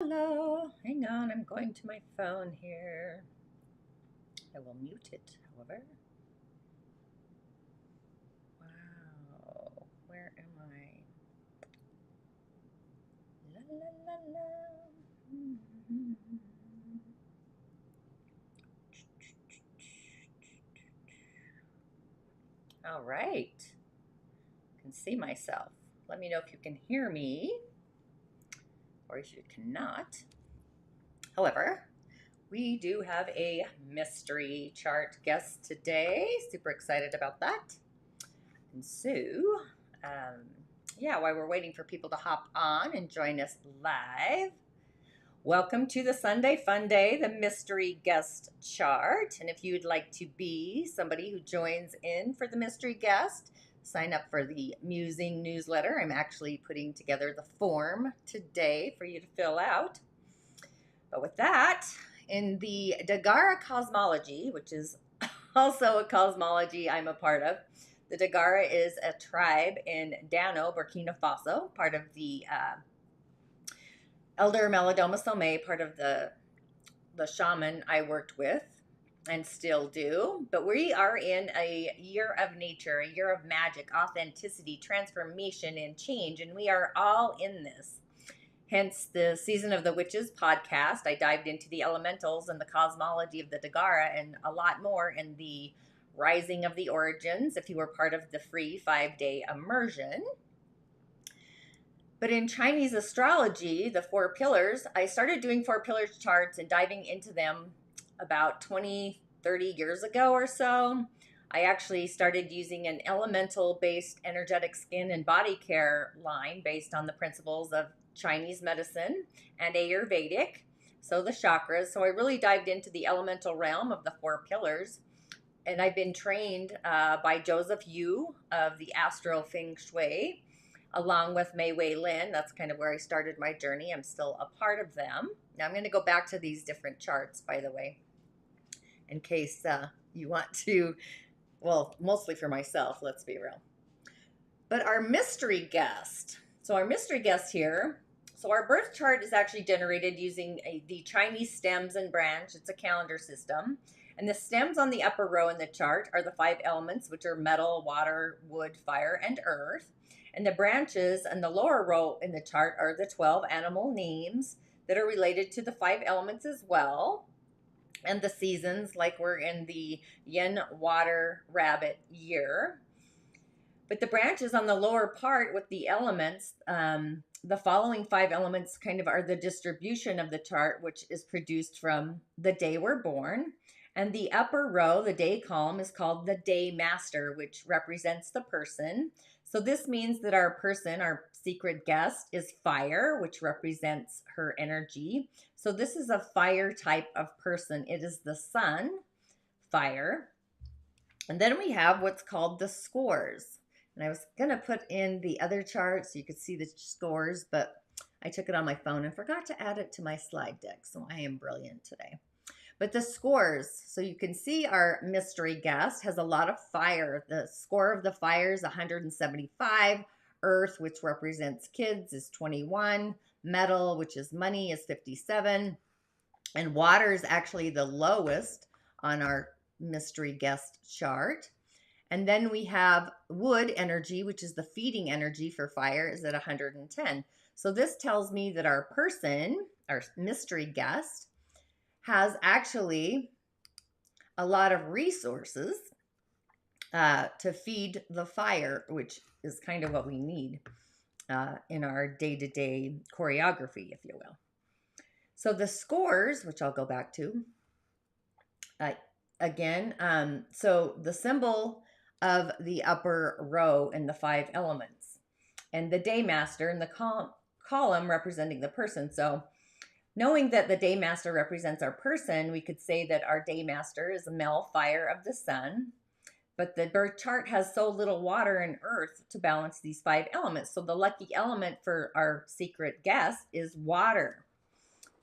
Hello, hang on, I'm going to my phone here. I will mute it, however. Wow, where am I? La la la la. All right, I can see myself. Let me know if you can hear me or if you cannot. However, we do have a mystery chart guest today. Super excited about that. And so, yeah, while we're waiting for people to hop on and join us live, welcome to the Sunday Fun Day, the mystery guest chart. And if you'd like to be somebody who joins in for the mystery guest, sign up for the Musing newsletter. I'm actually putting together the form today for you to fill out. But with that, in the Dagara cosmology, which is also a cosmology I'm a part of, the Dagara is a tribe in Dano, Burkina Faso, part of the Elder Melodoma Somé, part of the shaman I worked with and still do. But we are in a year of nature, a year of magic, authenticity, transformation, and change, and we are all in this. Hence the Season of the Witches podcast. I dived into the elementals and the cosmology of the Dagara and a lot more in the Rising of the Origins, if you were part of the free 5-day immersion. But in Chinese astrology, the 4 pillars, I started doing 4 pillars charts and diving into them about 20, 30 years ago or so. I actually started using an elemental-based energetic skin and body care line based on the principles of Chinese medicine and Ayurvedic, so the chakras. So I really dived into the elemental realm of the 4 pillars. And I've been trained by Joseph Yu of the Astro Feng Shui, along with Mei Wei Lin. That's kind of where I started my journey. I'm still a part of them. Now I'm going to go back to these different charts, by the way, in case you want to, well, mostly for myself, let's be real. But our mystery guest. So our mystery guest here, so our birth chart is actually generated using the Chinese stems and branch. It's a calendar system. And the stems on the upper row in the chart are the 5 elements, which are metal, water, wood, fire, and earth. And the branches in the lower row in the chart are the 12 animal names that are related to the 5 elements as well. And the seasons, like we're in the Yin Water Rabbit year. But the branches on the lower part with the elements, the following 5 elements kind of are the distribution of the chart, which is produced from the day we're born. And the upper row, the day column, is called the day master, which represents the person. So this means that our person, our secret guest, is fire, which represents her energy. So this is a fire type of person. It is the sun, fire. And then we have what's called the scores. And I was going to put in the other chart so you could see the scores, but I took it on my phone and forgot to add it to my slide deck. So I am brilliant today. But the scores, so you can see our mystery guest has a lot of fire. The score of the fire is 175. Earth, which represents kids, is 21. Metal, which is money, is 57. And water is actually the lowest on our mystery guest chart. And then we have wood energy, which is the feeding energy for fire, is at 110. So this tells me that our person, our mystery guest, has actually a lot of resources to feed the fire, which is kind of what we need in our day-to-day choreography, if you will. So the scores, which I'll go back to, again, so the symbol of the upper row in the 5 elements, and the day master in the column representing the person. So knowing that the day master represents our person, we could say that our day master is a male fire of the sun, but the birth chart has so little water and earth to balance these 5 elements. So the lucky element for our secret guest is water.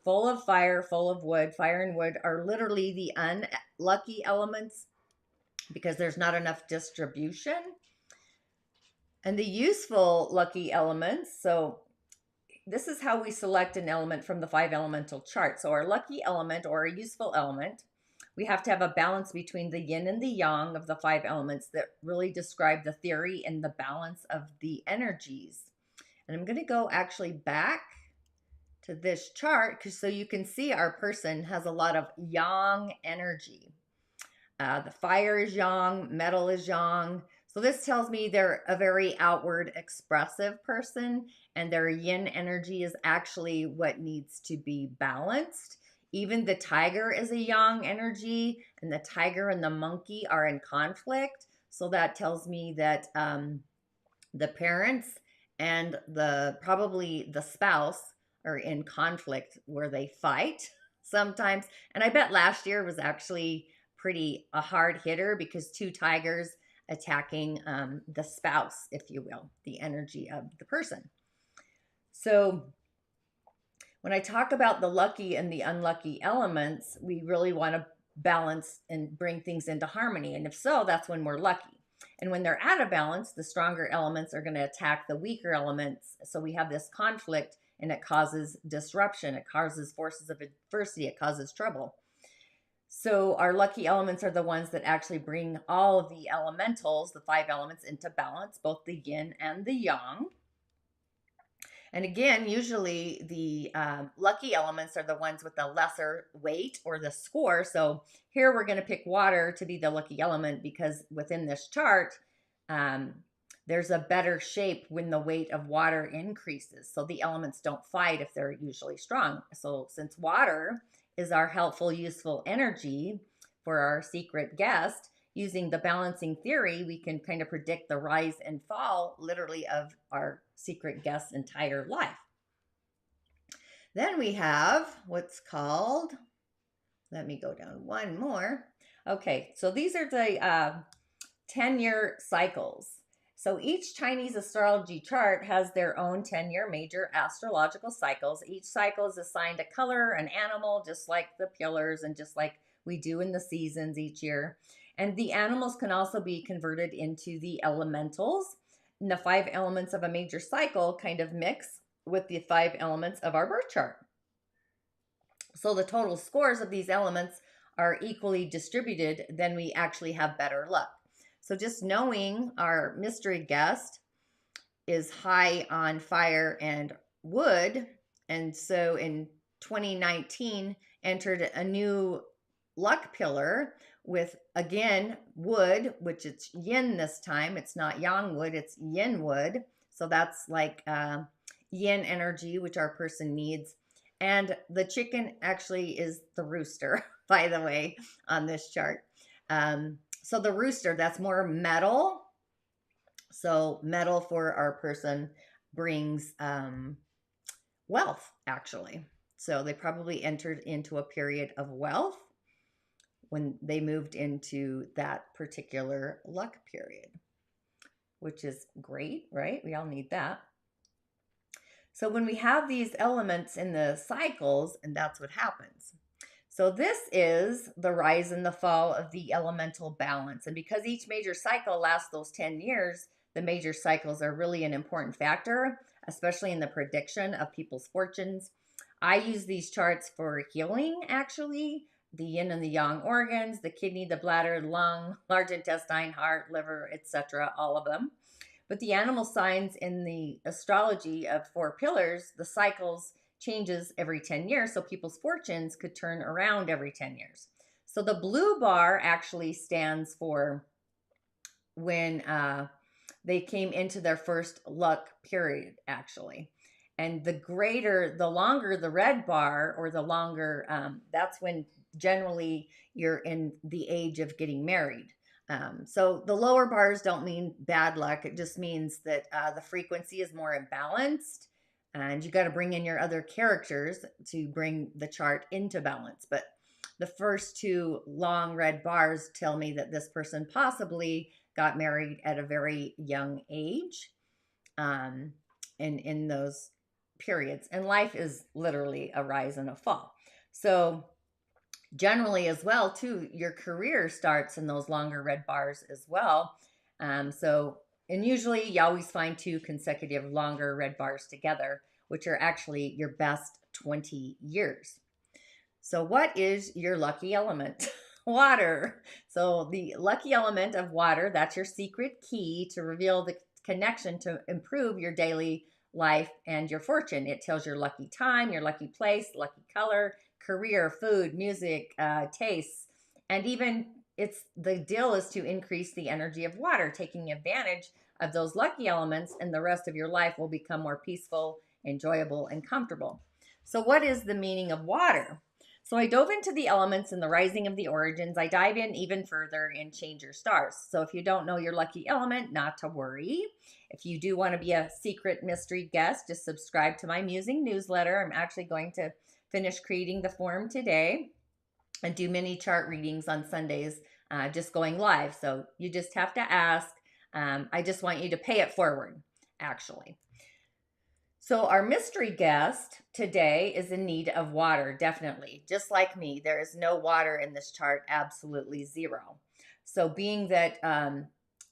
Full of fire, full of wood. Fire and wood are literally the unlucky elements because there's not enough distribution. And the useful lucky elements, so this is how we select an element from the 5 elemental chart. So our lucky element or a useful element, we have to have a balance between the yin and the yang of the 5 elements that really describe the theory and the balance of the energies. And I'm going to go actually back to this chart so you can see our person has a lot of yang energy. The fire is yang, metal is yang. So this tells me they're a very outward expressive person, and their yin energy is actually what needs to be balanced. Even the tiger is a yang energy, and the tiger and the monkey are in conflict. So that tells me that the parents and probably the spouse are in conflict where they fight sometimes. And I bet last year was actually pretty a hard hitter because 2 tigers attacking the spouse, if you will, the energy of the person. So when I talk about the lucky and the unlucky elements, we really want to balance and bring things into harmony. And if so, that's when we're lucky. And when they're out of balance, the stronger elements are going to attack the weaker elements. So we have this conflict, and it causes disruption. It causes forces of adversity. It causes trouble. So our lucky elements are the ones that actually bring all of the elementals, the 5 elements, into balance, both the yin and the yang. And again, usually the lucky elements are the ones with the lesser weight or the score. So here we're going to pick water to be the lucky element because within this chart, there's a better shape when the weight of water increases. So the elements don't fight if they're usually strong. So since water is our helpful, useful energy for our secret guest, using the balancing theory, we can kind of predict the rise and fall literally of our secret guest's entire life. Then we have what's called, let me go down one more. Okay, so these are the 10-year cycles. So each Chinese astrology chart has their own 10-year major astrological cycles. Each cycle is assigned a color, an animal, just like the pillars and just like we do in the seasons each year. And the animals can also be converted into the elementals. And the 5 elements of a major cycle kind of mix with the 5 elements of our birth chart. So the total scores of these elements are equally distributed, then we actually have better luck. So just knowing our mystery guest is high on fire and wood, and so in 2019 entered a new luck pillar with, again, wood, which it's yin this time. It's not yang wood, it's yin wood. So that's like yin energy, which our person needs. And the chicken actually is the rooster, by the way, on this chart. So the rooster, that's more metal. So metal for our person brings wealth, actually. So they probably entered into a period of wealth when they moved into that particular luck period, which is great, right? We all need that. So when we have these elements in the cycles, and that's what happens. So this is the rise and the fall of the elemental balance. And because each major cycle lasts those 10 years, the major cycles are really an important factor, especially in the prediction of people's fortunes. I use these charts for healing, actually. The yin and the yang organs, the kidney, the bladder, lung, large intestine, heart, liver, etc., all of them. But the animal signs in the astrology of 4 pillars, the cycles changes every 10 years, so people's fortunes could turn around every 10 years. So the blue bar actually stands for when they came into their first luck period, actually. And the longer the red bar, or the longer, that's when generally you're in the age of getting married. So the lower bars don't mean bad luck. It just means that the frequency is more imbalanced, and you got to bring in your other characters to bring the chart into balance. But the first 2 long red bars tell me that this person possibly got married at a very young age, in those periods. And life is literally a rise and a fall. So generally as well, too, your career starts in those longer red bars as well. And usually you always find 2 consecutive longer red bars together which are actually your best 20 years. So what is your lucky element? Water. So the lucky element of water, that's your secret key to reveal the connection to improve your daily life and your fortune. It tells your lucky time, your lucky place, lucky color, career, food, music, tastes, and even the deal is to increase the energy of water, taking advantage of those lucky elements, and the rest of your life will become more peaceful, enjoyable, and comfortable. So what is the meaning of water? So I dove into the elements and the rising of the origins. I dive in even further and change your stars. So if you don't know your lucky element, not to worry. If you do want to be a secret mystery guest, just subscribe to my Musing newsletter. I'm actually going to finish creating the form today and do mini chart readings on Sundays, just going live. So you just have to ask. I just want you to pay it forward, actually. So our mystery guest today is in need of water, definitely. Just like me, there is no water in this chart, absolutely zero. So being that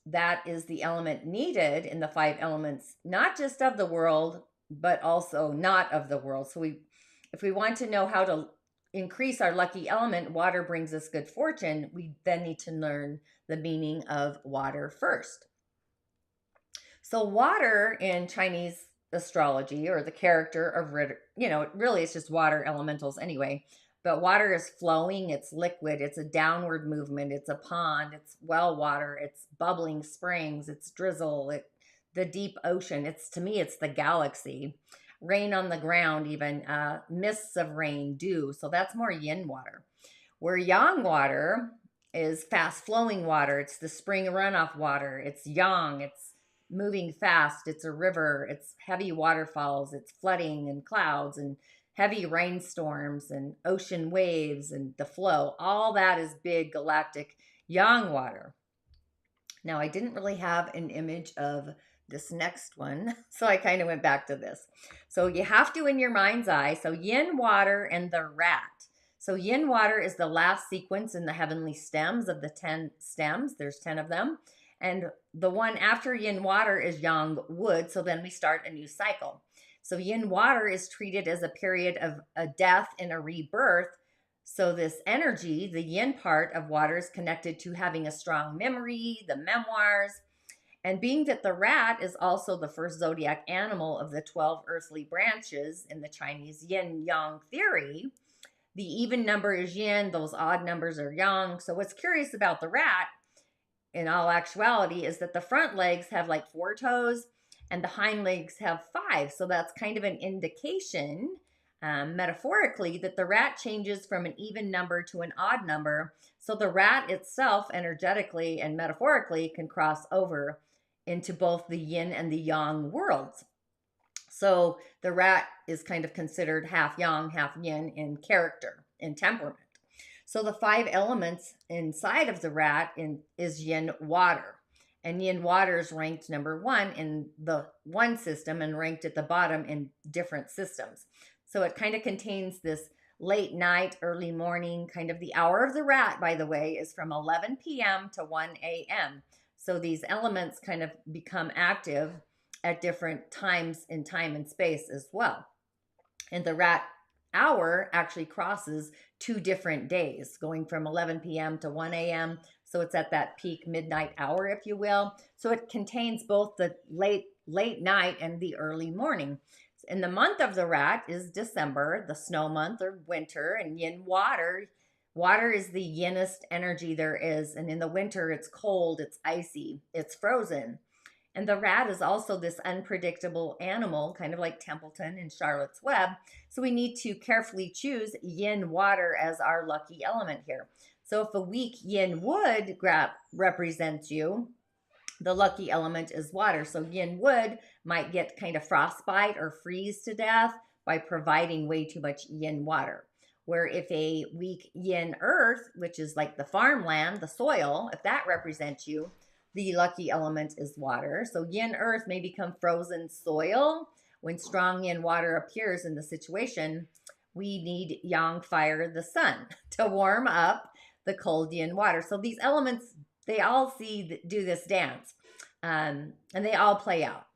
that is the element needed in the 5 elements, not just of the world, but also not of the world. So if we want to know how to increase our lucky element, water brings us good fortune, we then need to learn the meaning of water first. So water in Chinese astrology, or the character of, really it's just water elementals anyway, but water is flowing, it's liquid, it's a downward movement, it's a pond, it's well water, it's bubbling springs, it's drizzle, the deep ocean. To me, it's the galaxy. Rain on the ground, even mists of rain, dew. So that's more yin water. Where yang water is fast flowing water, it's the spring runoff water, it's yang, it's moving fast, it's a river, it's heavy waterfalls, it's flooding and clouds and heavy rainstorms and ocean waves and the flow. All that is big galactic yang water. Now, I didn't really have an image of this next one, so I kind of went back to this. So you have to in your mind's eye. So yin water and the rat. So yin water is the last sequence in the heavenly stems of the 10 stems. There's 10 of them. And the one after yin water is yang wood. So then we start a new cycle. So yin water is treated as a period of a death and a rebirth. So this energy, the yin part of water, is connected to having a strong memory, the memoirs. And being that the rat is also the first zodiac animal of the 12 earthly branches in the Chinese yin-yang theory, the even number is yin, those odd numbers are yang. So what's curious about the rat, in all actuality, is that the front legs have like 4 toes and the hind legs have 5. So that's kind of an indication, metaphorically, that the rat changes from an even number to an odd number. So the rat itself, energetically and metaphorically, can cross over into both the yin and the yang worlds. So the rat is kind of considered half yang, half yin in character, in temperament. So the 5 elements inside of the rat is yin water. And yin water is ranked number 1 in the one system and ranked at the bottom in different systems. So it kind of contains this late night, early morning, kind of the hour of the rat, by the way, is from 11 p.m. to 1 a.m. So these elements kind of become active at different times in time and space as well. And the rat hour actually crosses 2 different days, going from 11 p.m. to 1 a.m. So it's at that peak midnight hour, if you will. So it contains both the late night and the early morning. And the month of the rat is December, the snow month or winter, and yin water. Water is the yinnest energy there is. And in the winter, it's cold, it's icy, it's frozen. And the rat is also this unpredictable animal, kind of like Templeton and Charlotte's Web. So we need to carefully choose yin water as our lucky element here. So if a weak yin wood represents you, the lucky element is water. So yin wood might get kind of frostbite or freeze to death by providing way too much yin water. Where if a weak yin earth, which is like the farmland, the soil, if that represents you, the lucky element is water. So yin earth may become frozen soil. When strong yin water appears in the situation, we need yang fire, the sun, to warm up the cold yin water. So these elements, they all do this dance, and they all play out.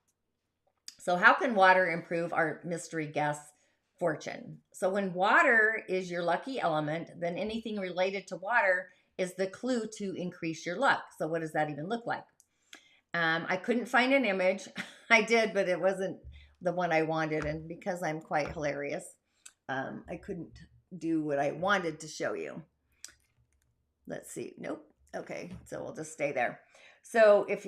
So how can water improve our mystery guest's fortune? So when water is your lucky element, then anything related to water is the clue to increase your luck. So what does that even look like? I couldn't find an image. I did, but it wasn't the one I wanted. And because I'm quite hilarious, I couldn't do what I wanted to show you. Let's see. Nope. Okay. So we'll just stay there. So if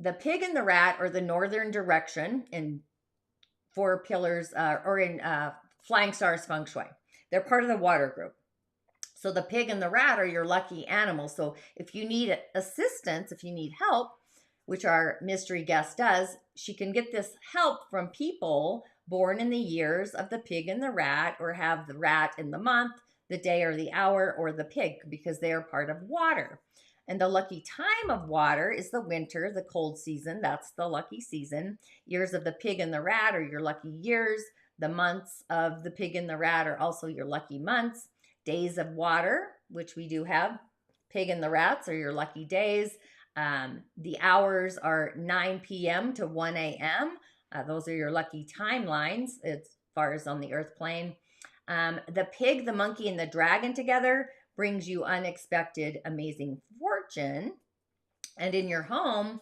the pig and the rat are the northern direction in four pillars or in flying stars feng shui. They're part of the water group. So the pig and the rat are your lucky animals. So if you need assistance, if you need help, which our mystery guest does, she can get this help from people born in the years of the pig and the rat, or have the rat in the month, the day or the hour, or the pig, because they are part of water. And the lucky time of water is the winter, the cold season. That's the lucky season. Years of the pig and the rat are your lucky years. The months of the pig and the rat are also your lucky months. Days of water, which we do have. Pig and the rats are your lucky days. The hours are 9 p.m. to 1 a.m. Those are your lucky timelines as far as on the earth plane. The pig, the monkey, and the dragon together brings you unexpected, amazing fortune. And in your home,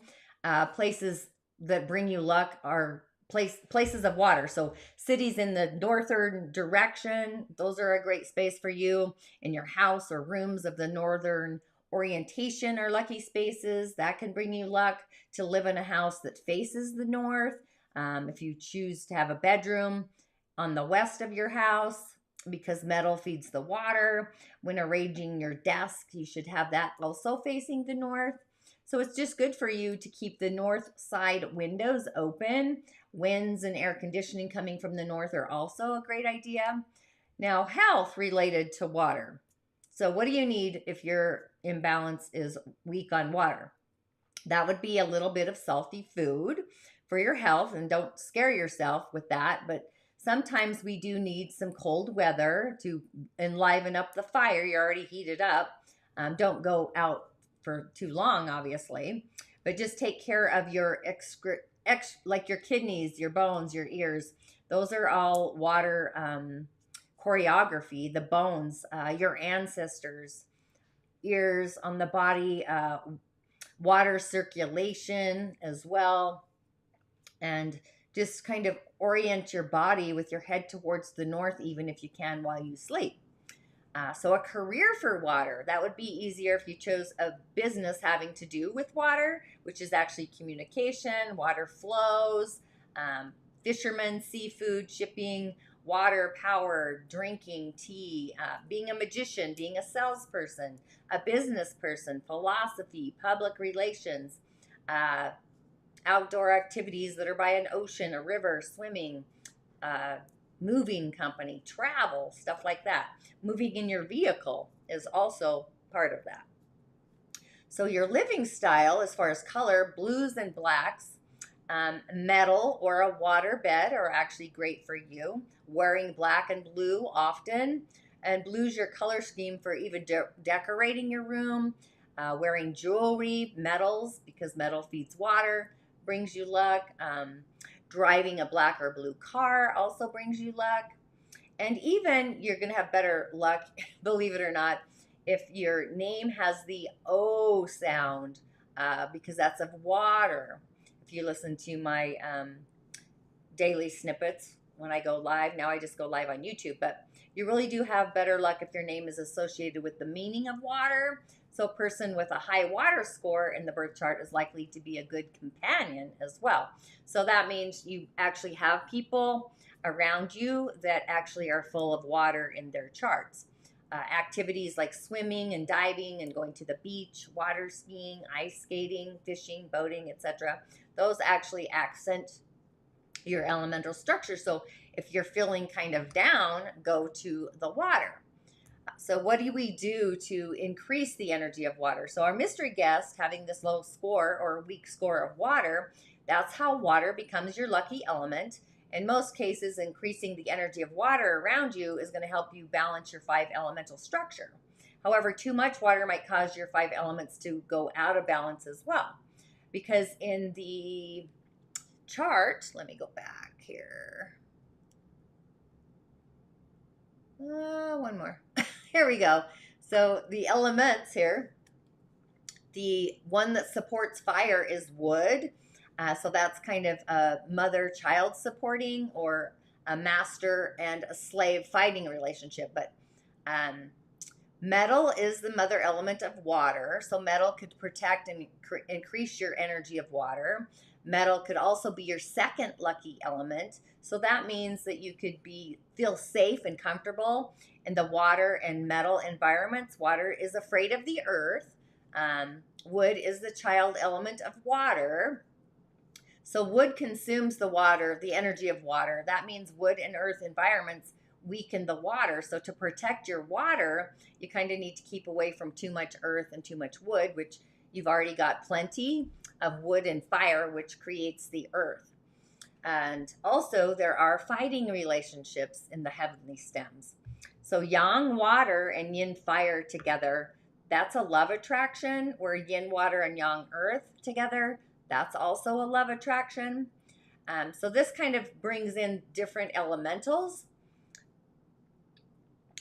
places that bring you luck are places of water. So cities in the northern direction, those are a great space for you. In your house or rooms of the northern orientation are lucky spaces. That can bring you luck. To live in a house that faces the north. If you choose to have a bedroom on the west of your house, because metal feeds the water. When arranging your desk, you should have that also facing the north. So it's just good for you to keep the north side windows open. Winds and air conditioning coming from the north are also a great idea. Now, health related to water. So what do you need if your imbalance is weak on water? That would be a little bit of salty food for your health, and don't scare yourself with that, but sometimes we do need some cold weather to enliven up the fire. You're already heated up. Don't go out for too long, obviously, but just take care of your like your kidneys, your bones, your ears. Those are all water choreography. The bones, your ancestors, ears on the body, water circulation as well, and just kind of orient your body with your head towards the north, even if you can while you sleep. So a career for water, that would be easier if you chose a business having to do with water, which is actually communication, water flows, fishermen, seafood, shipping, water, power, drinking, tea, being a magician, being a salesperson, a business person, philosophy, public relations, outdoor activities that are by an ocean, a river, swimming, moving company, travel, stuff like that. Moving in your vehicle is also part of that. So your living style, as far as color, blues and blacks, metal or a water bed are actually great for you. Wearing black and blue often. And blue's your color scheme for even decorating your room. Wearing jewelry, metals, because metal feeds water, brings you luck. Driving a black or blue car also brings you luck. And even you're going to have better luck, believe it or not, if your name has the O sound, because that's of water. If you listen to my daily snippets when I go live, now I just go live on YouTube, but you really do have better luck if your name is associated with the meaning of water. So a person with a high water score in the birth chart is likely to be a good companion as well. So that means you actually have people around you that actually are full of water in their charts. Activities like swimming and diving and going to the beach, water skiing, ice skating, fishing, boating, etc. Those actually accent your elemental structure. So if you're feeling kind of down, go to the water. So what do we do to increase the energy of water? So our mystery guest having this low score or weak score of water, that's how water becomes your lucky element. In most cases, increasing the energy of water around you is going to help you balance your 5 elemental structure. However, too much water might cause your 5 elements to go out of balance as well. Because in the chart, let me go back here. One more. Here we go. So the elements here, the one that supports fire is wood. So that's kind of a mother-child supporting, or a master and a slave fighting relationship. But metal is the mother element of water. So metal could protect and increase your energy of water. Metal could also be your second lucky element. So that means that you could feel safe and comfortable in the water and metal environments. Water is afraid of the earth. Wood is the child element of water. So wood consumes the water, the energy of water. That means wood and earth environments weaken the water. So to protect your water, you kind of need to keep away from too much earth and too much wood, which you've already got plenty of wood and fire, which creates the earth. And also there are fighting relationships in the heavenly stems. So yang water and yin fire together, that's a love attraction, where yin water and yang earth together, that's also a love attraction. So this kind of brings in different elementals.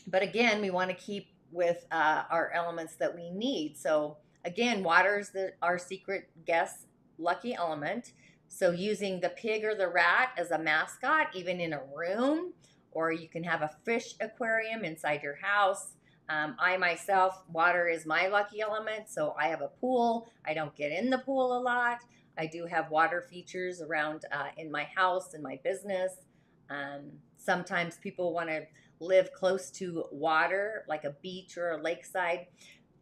But again, we want to keep with our elements that we need. So again, water is our secret guest lucky element. So using the pig or the rat as a mascot, even in a room, or you can have a fish aquarium inside your house. I myself, water is my lucky element, so I have a pool. I don't get in the pool a lot. I do have water features around in my house, in my business. Sometimes people want to live close to water, like a beach or a lakeside.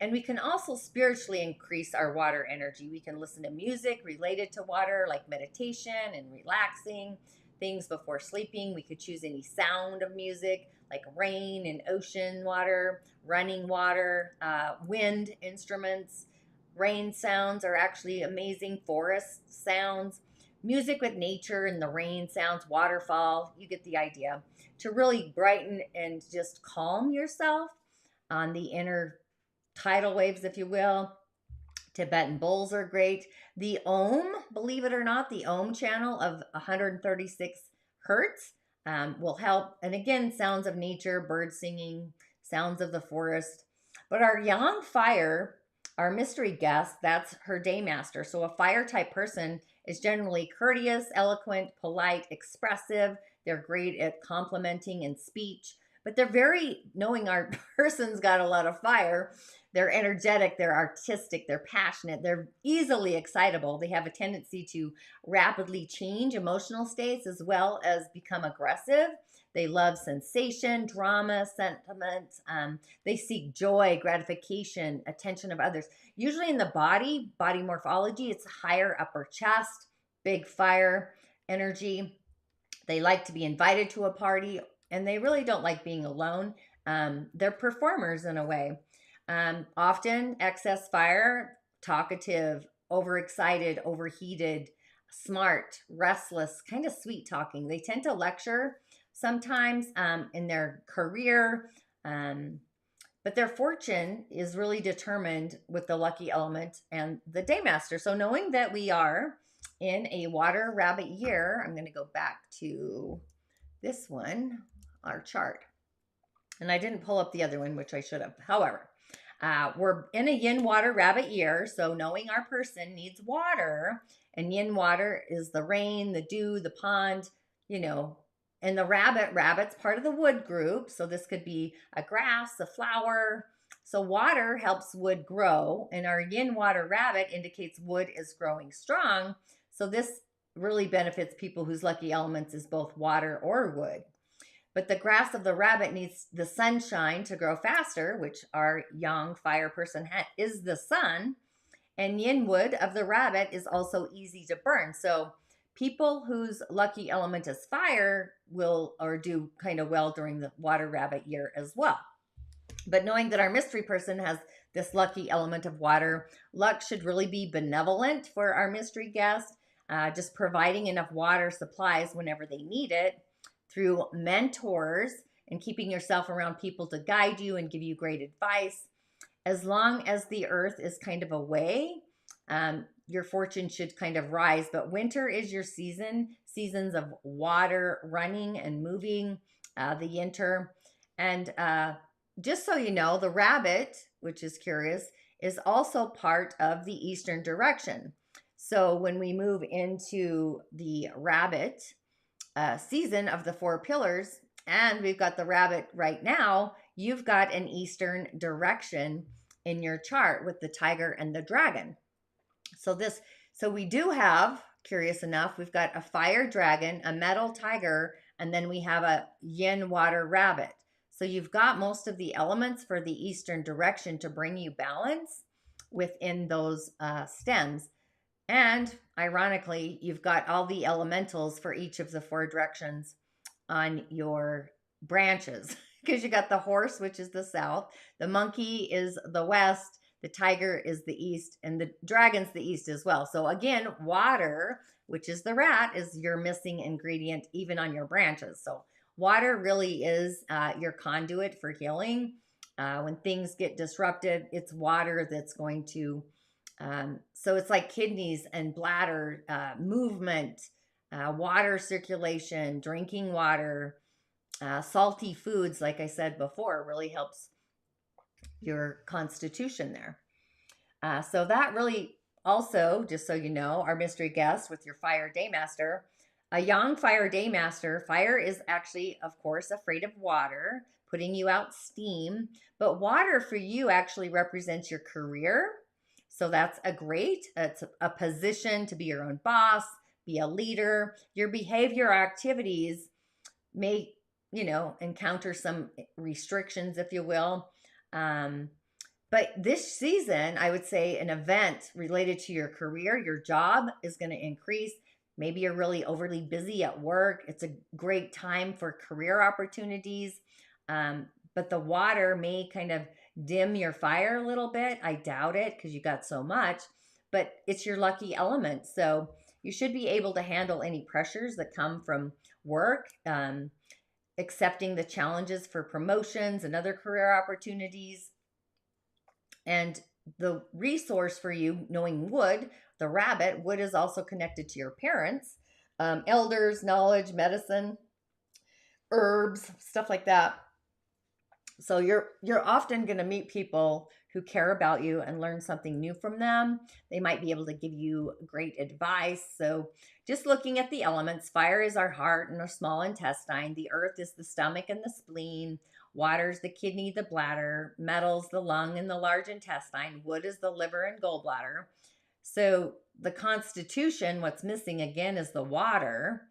And we can also spiritually increase our water energy. We can listen to music related to water, like meditation and relaxing, things before sleeping. We could choose any sound of music, like rain and ocean water, running water, wind instruments. Rain sounds are actually amazing. Forest sounds, music with nature and the rain sounds, waterfall, you get the idea. To really brighten and just calm yourself on the inner tidal waves, if you will. Tibetan bowls are great. The Om, believe it or not, the Om channel of 136 hertz will help. And again, sounds of nature, birds singing, sounds of the forest. But our yang fire, our mystery guest, that's her day master. So a fire type person is generally courteous, eloquent, polite, expressive. They're great at complimenting and speech. But they're very, knowing our person's got a lot of fire, they're energetic, they're artistic, they're passionate, they're easily excitable. They have a tendency to rapidly change emotional states as well as become aggressive. They love sensation, drama, sentiment. They seek joy, gratification, attention of others. Usually in the body morphology, it's higher upper chest, big fire energy. They like to be invited to a party, and they really don't like being alone. They're performers in a way. Often excess fire, talkative, overexcited, overheated, smart, restless, kind of sweet talking. They tend to lecture sometimes in their career, but their fortune is really determined with the lucky element and the day master. So knowing that we are in a water rabbit year, I'm going to go back to this one, our chart. And I didn't pull up the other one, which I should have. However, we're in a yin water rabbit year, so knowing our person needs water, and yin water is the rain, the dew, the pond, and the rabbit's part of the wood group, so this could be a grass, a flower. So water helps wood grow, and our yin water rabbit indicates wood is growing strong, so this really benefits people whose lucky elements is both water or wood. But the grass of the rabbit needs the sunshine to grow faster, which our yang fire person is the sun. And yin wood of the rabbit is also easy to burn. So people whose lucky element is fire will or do kind of well during the water rabbit year as well. But knowing that our mystery person has this lucky element of water, luck should really be benevolent for our mystery guest, just providing enough water supplies whenever they need it, through mentors and keeping yourself around people to guide you and give you great advice. As long as the earth is kind of away, your fortune should kind of rise. But winter is your seasons of water, running and moving, the winter. And just so you know, the rabbit, which is curious, is also part of the eastern direction. So when we move into the rabbit season of the four pillars, and we've got the rabbit right now, you've got an eastern direction in your chart with the tiger and the dragon. So we do have, curious enough, we've got a fire dragon, a metal tiger, and then we have a yin water rabbit. So you've got most of the elements for the eastern direction to bring you balance within those stems. And ironically, you've got all the elementals for each of the four directions on your branches, because you got the horse, which is the south, the monkey is the west, the tiger is the east, and the dragon's the east as well. So again, water, which is the rat, is your missing ingredient even on your branches. So water really is your conduit for healing. When things get disrupted, it's water that's going to so it's like kidneys and bladder, movement, water circulation, drinking water, salty foods, like I said before, really helps your constitution there. So that really also, just so you know, our mystery guest with your fire daymaster, a young fire daymaster. Fire is actually, of course, afraid of water, putting you out steam. But water for you actually represents your career. So that's it's a position to be your own boss, be a leader. Your behavior activities may, encounter some restrictions, if you will. But this season, I would say an event related to your career, your job is going to increase. Maybe you're really overly busy at work. It's a great time for career opportunities. But the water may kind of dim your fire a little bit. I doubt it because you got so much, but it's your lucky element. So you should be able to handle any pressures that come from work, accepting the challenges for promotions and other career opportunities. And the resource for you, knowing wood, the rabbit, wood is also connected to your parents, elders, knowledge, medicine, herbs, stuff like that. So you're often going to meet people who care about you and learn something new from them. They might be able to give you great advice. So just looking at the elements, fire is our heart and our small intestine. The earth is the stomach and the spleen. Water is the kidney, the bladder. Metals, the lung and the large intestine. Wood is the liver and gallbladder. So the constitution, what's missing again is the water.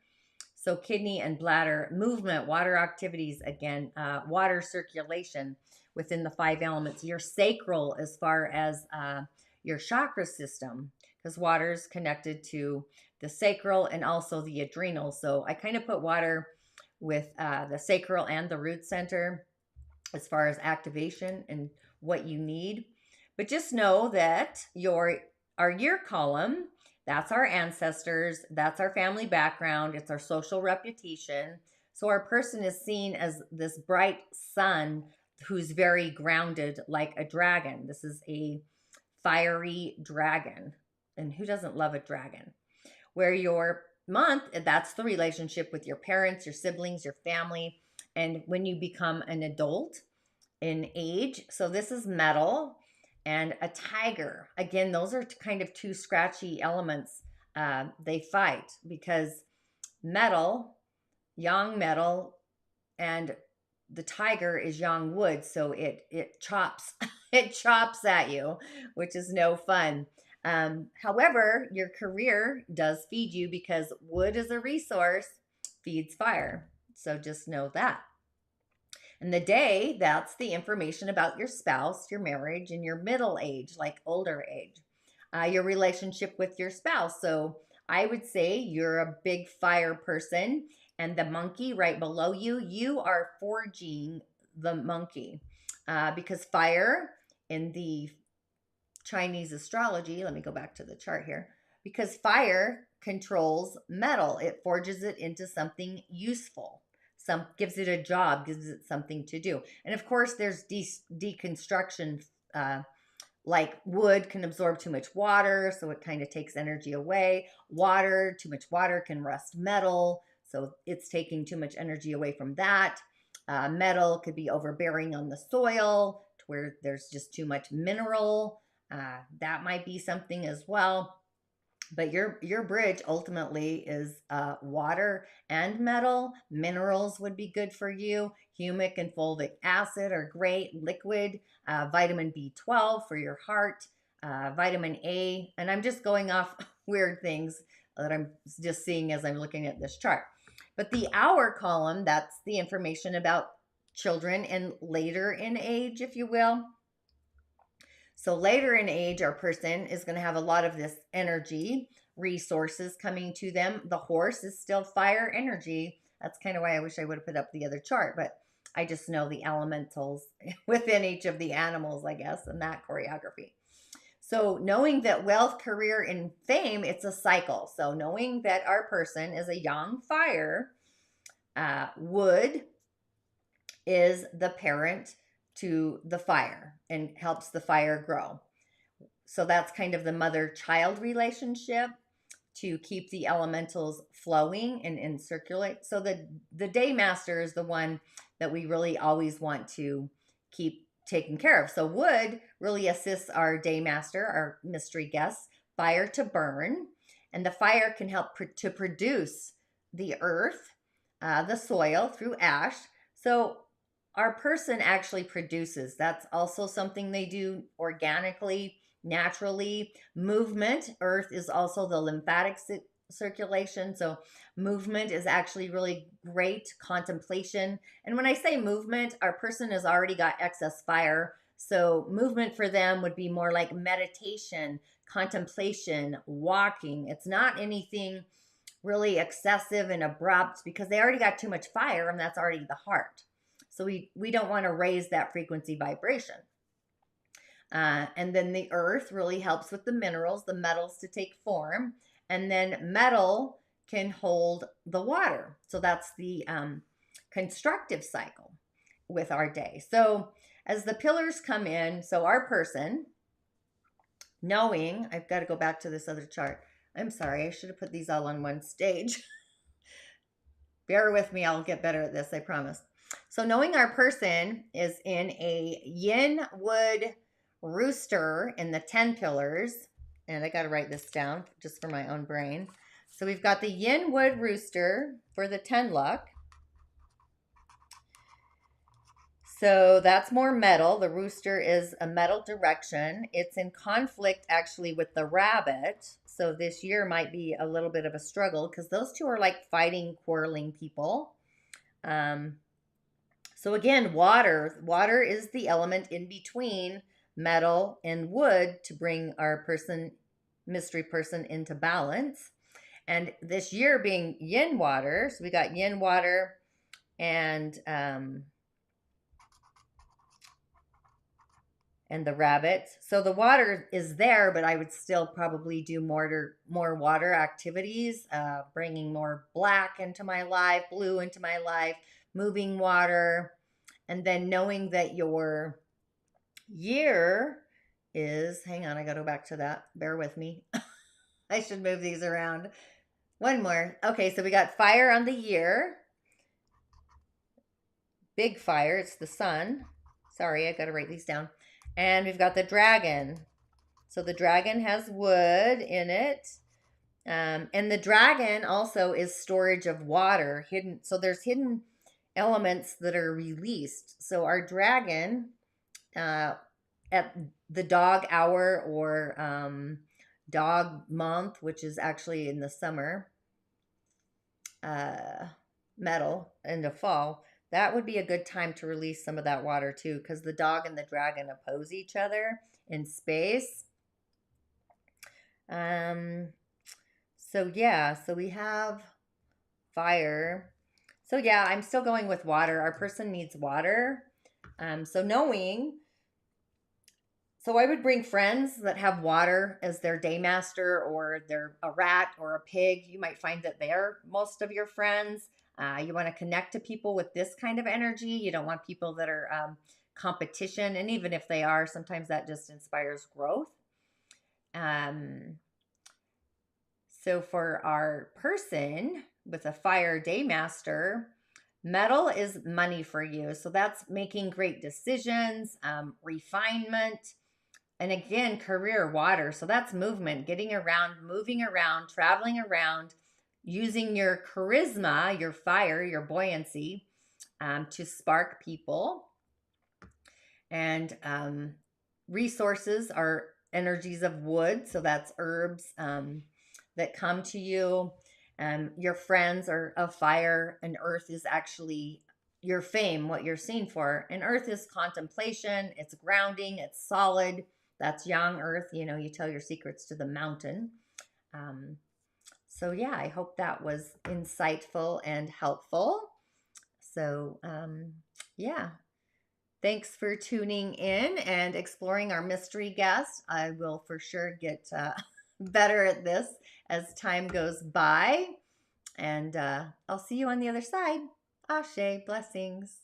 So kidney and bladder movement, water activities, again, water circulation within the five elements. Your sacral as far as your chakra system, because water is connected to the sacral and also the adrenal. So I kind of put water with the sacral and the root center as far as activation and what you need. But just know that our year column, that's our ancestors. That's our family background. It's our social reputation. So our person is seen as this bright sun who's very grounded like a dragon. This is a fiery dragon. And who doesn't love a dragon? Where your month, that's the relationship with your parents, your siblings, your family. And when you become an adult in age. So this is metal. And a tiger. Again, those are kind of two scratchy elements. They fight because metal, yang metal, and the tiger is yang wood. So it chops, it chops at you, which is no fun. However, your career does feed you because wood is a resource, feeds fire. So just know that. And the day, that's the information about your spouse, your marriage, and your middle age, like older age, your relationship with your spouse. So I would say you're a big fire person, and the monkey right below you, you are forging the monkey because fire in the Chinese astrology, let me go back to the chart here, because fire controls metal. It forges it into something useful. Gives it a job, gives it something to do. And of course, there's deconstruction like wood can absorb too much water, so it kind of takes energy away. Water, too much water can rust metal, so it's taking too much energy away from that. Metal could be overbearing on the soil to where there's just too much mineral. That might be something as well. But your bridge ultimately is water and metal. Minerals would be good for you. Humic and fulvic acid are great. Liquid, vitamin B12 for your heart, vitamin A. And I'm just going off weird things that I'm just seeing as I'm looking at this chart. But the hour column, that's the information about children and later in age, if you will. So later in age, our person is going to have a lot of this energy, resources coming to them. The horse is still fire energy. That's kind of why I wish I would have put up the other chart, but I just know the elementals within each of the animals, I guess, in that choreography. So knowing that wealth, career, and fame, it's a cycle. So knowing that our person is a young fire, wood is the parent to the fire and helps the fire grow. So that's kind of the mother-child relationship to keep the elementals flowing and circulate. So the day master is the one that we really always want to keep taken care of. So wood really assists our day master, our mystery guests, fire to burn, and the fire can help to produce the earth, the soil through ash. So our person actually produces. That's also something they do organically, naturally. Movement, earth is also the lymphatic circulation. So movement is actually really great. Contemplation. And when I say movement, our person has already got excess fire. So movement for them would be more like meditation, contemplation, walking. It's not anything really excessive and abrupt because they already got too much fire, and that's already the heart. So we don't want to raise that frequency vibration. And then the earth really helps with the minerals, the metals to take form. And then metal can hold the water. So that's the constructive cycle with our day. So as the pillars come in, so our person, knowing, I've got to go back to this other chart. I'm sorry, I should have put these all on one stage. Bear with me, I'll get better at this, I promise. So knowing our person is in a yin wood rooster in the 10 pillars, and I got to write this down just for my own brain. So we've got the yin wood rooster for the 10 luck. So that's more metal. The rooster is a metal direction. It's in conflict actually with the rabbit. So this year might be a little bit of a struggle because those two are like fighting, quarreling people. So again, water. Water is the element in between metal and wood to bring our person, mystery person, into balance. And this year being yin water, so we got yin water and the rabbit. So the water is there, but I would still probably do more water activities, bringing more black into my life, blue into my life, moving water, and then knowing that your year is, hang on, I got to go back to that. Bear with me. I should move these around. One more. Okay, so we got fire on the year. Big fire, it's the sun. Sorry, I got to write these down. And we've got the dragon. So the dragon has wood in it. And the dragon also is storage of water, hidden. So there's hidden elements that are released. So our dragon at the dog hour or dog month, which is actually in the summer, metal in the fall, that would be a good time to release some of that water too, because the dog and the dragon oppose each other in space. So yeah, so we have fire. So yeah, I'm still going with water. Our person needs water. So knowing, so I would bring friends that have water as their day master, or they're a rat or a pig. You might find that they're most of your friends. You want to connect to people with this kind of energy. You don't want people that are competition. And even if they are, sometimes that just inspires growth. So for our person with a fire day master, metal is money for you. So that's making great decisions, refinement, and again, career water. So that's movement, getting around, moving around, traveling around, using your charisma, your fire, your buoyancy to spark people. And resources are energies of wood. So that's herbs that come to you. Your friends are of fire, and earth is actually your fame, what you're seen for. And earth is contemplation, it's grounding, it's solid. That's young earth. You know, you tell your secrets to the mountain. So yeah, I hope that was insightful and helpful. So yeah, thanks for tuning in and exploring our mystery guest. I will for sure get better at this as time goes by. And I'll see you on the other side. Ashe, blessings.